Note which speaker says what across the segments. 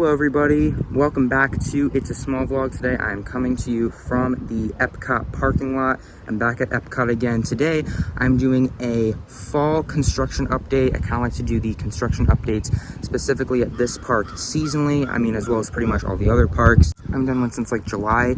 Speaker 1: Hello everybody, welcome back to It's a Small Vlog. Today I'm coming to you from the Epcot parking lot. I'm back at Epcot again. Today I'm doing a fall construction update. I kind of like to do the construction updates specifically at this park seasonally, as well as pretty much all the other parks. I haven't done one since like July,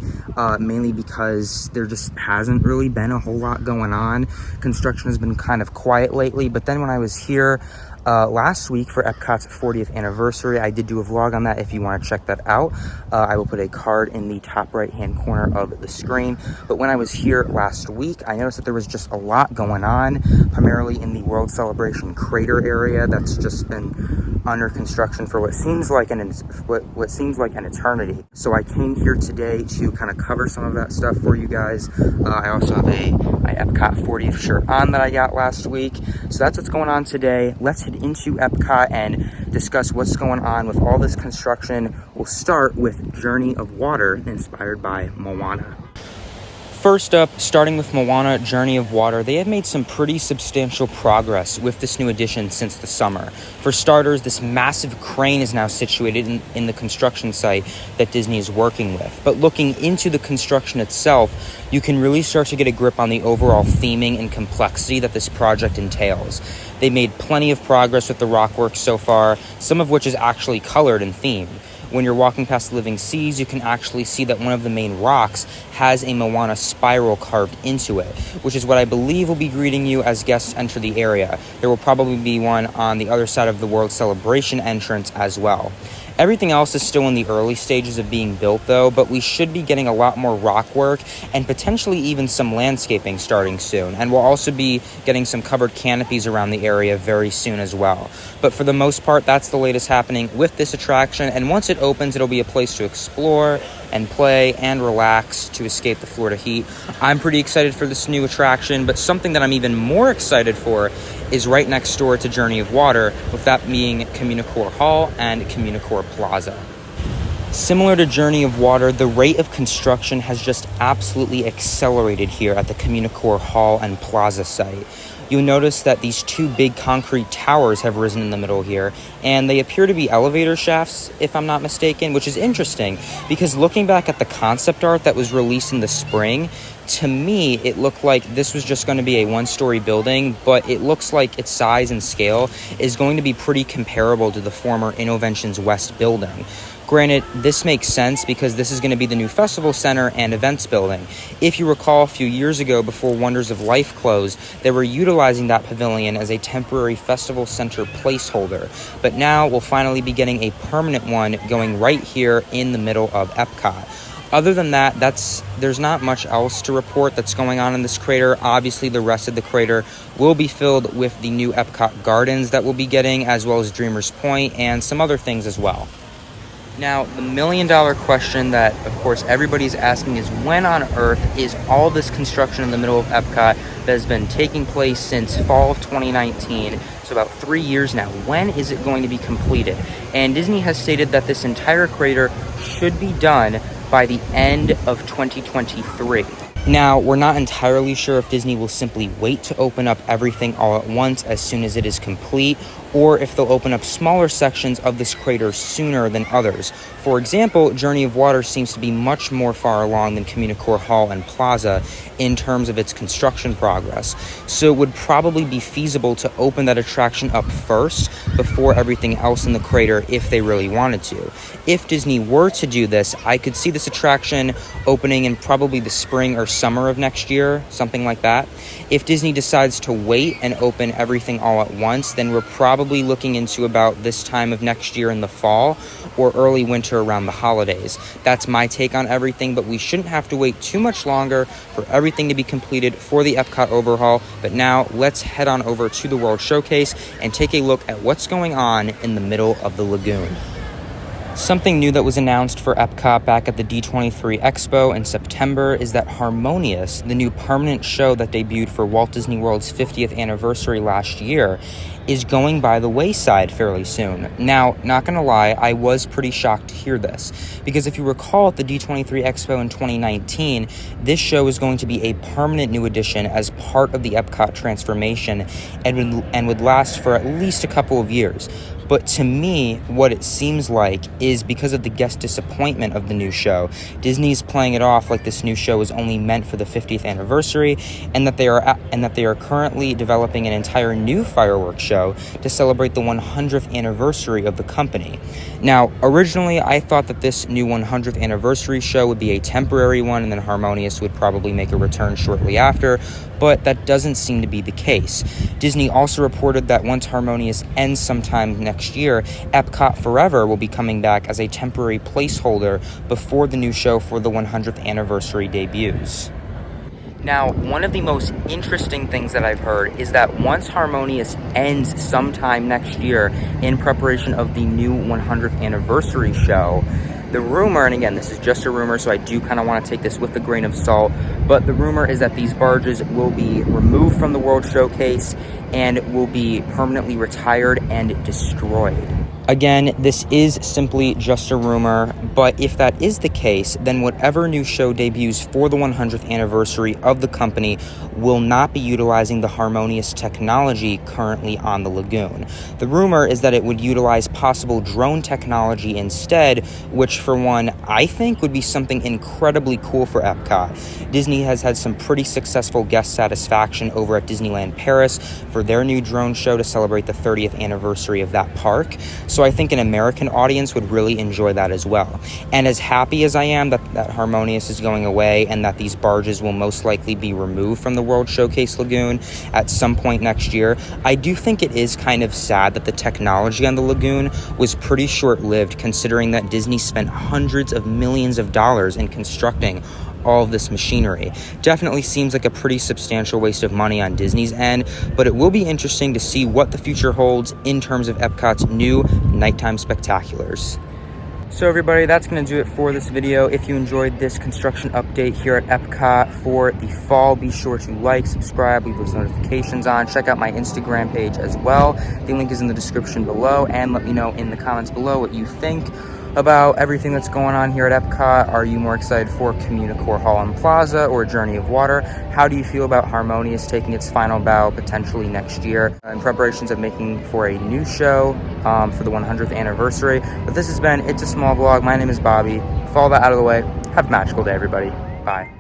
Speaker 1: mainly because there just hasn't really been a whole lot going on. Construction has been kind of quiet lately, but then when I was here last week for Epcot's 40th anniversary, I did do a vlog on that. If you want to check that out, I will put a card in the top right hand corner of the screen. But when I was here last week, I noticed that there was just a lot going on, primarily in the World Celebration crater area that's just been under construction for what seems like an eternity. So I came here today to kind of cover some of that stuff for you guys. I also have my Epcot 40th shirt on that I got last week. So that's what's going on today. Let's head into Epcot and discuss what's going on with all this construction. We'll start with Journey of Water, inspired by Moana. First up, starting with Moana Journey of Water, they have made some pretty substantial progress with this new addition since the summer. For starters, this massive crane is now situated in the construction site that Disney is working with. But looking into the construction itself, you can really start to get a grip on the overall theming and complexity that this project entails. They made plenty of progress with the rockwork so far, some of which is actually colored and themed. When you're walking past the Living Seas, you can actually see that one of the main rocks has a Moana spiral carved into it, which is what I believe will be greeting you as guests enter the area. There will probably be one on the other side of the World Celebration entrance as well. Everything else is still in the early stages of being built though, but we should be getting a lot more rock work and potentially even some landscaping starting soon. And we'll also be getting some covered canopies around the area very soon as well. But for the most part, that's the latest happening with this attraction. And once it opens, it'll be a place to explore and play and relax to escape the Florida heat. I'm pretty excited for this new attraction, but something that I'm even more excited for is right next door to Journey of Water, with that being Communicore Hall and Communicore Plaza. Similar to Journey of Water, the rate of construction has just absolutely accelerated here at the Communicore Hall and Plaza site. You'll notice that these two big concrete towers have risen in the middle here, and they appear to be elevator shafts, if I'm not mistaken, which is interesting because looking back at the concept art that was released in the spring, to me, it looked like this was just going to be a one-story building, but it looks like its size and scale is going to be pretty comparable to the former Innoventions West building. Granted, this makes sense because this is going to be the new festival center and events building. If you recall, a few years ago, before Wonders of Life closed, they were utilizing that pavilion as a temporary festival center placeholder. But now we'll finally be getting a permanent one going right here in the middle of Epcot. Other than that, there's not much else to report that's going on in this crater. Obviously, the rest of the crater will be filled with the new Epcot Gardens that we'll be getting, as well as Dreamer's Point and some other things as well. Now, the million-dollar question that, of course, everybody's asking is when on earth is all this construction in the middle of Epcot that has been taking place since fall of 2019, so about 3 years now, when is it going to be completed? And Disney has stated that this entire crater should be done by the end of 2023. Now, we're not entirely sure if Disney will simply wait to open up everything all at once as soon as it is complete, or if they'll open up smaller sections of this crater sooner than others. For example, Journey of Water seems to be much more far along than Communicore Hall and Plaza in terms of its construction progress. So it would probably be feasible to open that attraction up first before everything else in the crater if they really wanted to. If Disney were to do this, I could see this attraction opening in probably the spring or summer of next year, something like that. If Disney decides to wait and open everything all at once, then we're probably looking into about this time of next year in the fall or early winter around the holidays. That's my take on everything, but we shouldn't have to wait too much longer for everything to be completed for the Epcot Overhaul. But now let's head on over to the World Showcase and take a look at what's going on in the middle of the lagoon. Something new that was announced for Epcot back at the D23 Expo in September is that Harmonious, the new permanent show that debuted for Walt Disney World's 50th anniversary last year, is going by the wayside fairly soon. Now, not gonna lie, I was pretty shocked to hear this, because if you recall at the D23 Expo in 2019, this show is going to be a permanent new addition as part of the Epcot transformation and would last for at least a couple of years. But to me, what it seems like is because of the guest disappointment of the new show. Disney's playing it off like this new show is only meant for the 50th anniversary, and that they are currently developing an entire new fireworks show to celebrate the 100th anniversary of the company. Now, originally, I thought that this new 100th anniversary show would be a temporary one, and then Harmonious would probably make a return shortly after, but that doesn't seem to be the case. Disney also reported that once Harmonious ends sometime next year, Epcot Forever will be coming back as a temporary placeholder before the new show for the 100th anniversary debuts. Now, one of the most interesting things that I've heard is that once Harmonious ends sometime next year in preparation of the new 100th anniversary show, the rumor, and again, this is just a rumor, so I do kind of want to take this with a grain of salt, but the rumor is that these barges will be removed from the World Showcase and will be permanently retired and destroyed. Again, this is simply just a rumor, but if that is the case, then whatever new show debuts for the 100th anniversary of the company will not be utilizing the Harmonious technology currently on the lagoon. The rumor is that it would utilize possible drone technology instead, which for one, I think would be something incredibly cool for Epcot. Disney has had some pretty successful guest satisfaction over at Disneyland Paris for their new drone show to celebrate the 30th anniversary of that park. So I think an American audience would really enjoy that as well. And as happy as I am that Harmonious is going away and that these barges will most likely be removed from the World Showcase Lagoon at some point next year, I do think it is kind of sad that the technology on the lagoon was pretty short-lived, considering that Disney spent hundreds of millions of dollars in constructing all of this machinery. Definitely seems like a pretty substantial waste of money on Disney's end, but it will be interesting to see what the future holds in terms of Epcot's new nighttime spectaculars. So everybody, that's going to do it for this video. If you enjoyed this construction update here at Epcot for the fall, be sure to like, subscribe, leave those notifications on. Check out my Instagram page as well. The link is in the description below, and let me know in the comments below what you think about everything that's going on here at Epcot. Are you more excited for Communicore Hall and Plaza or Journey of Water? How do you feel about Harmonious taking its final bow potentially next year in preparations of making for a new show for the 100th anniversary? But this has been It's a Small Vlog. My name is Bobby. With all that out of the way, have a magical day, everybody. Bye.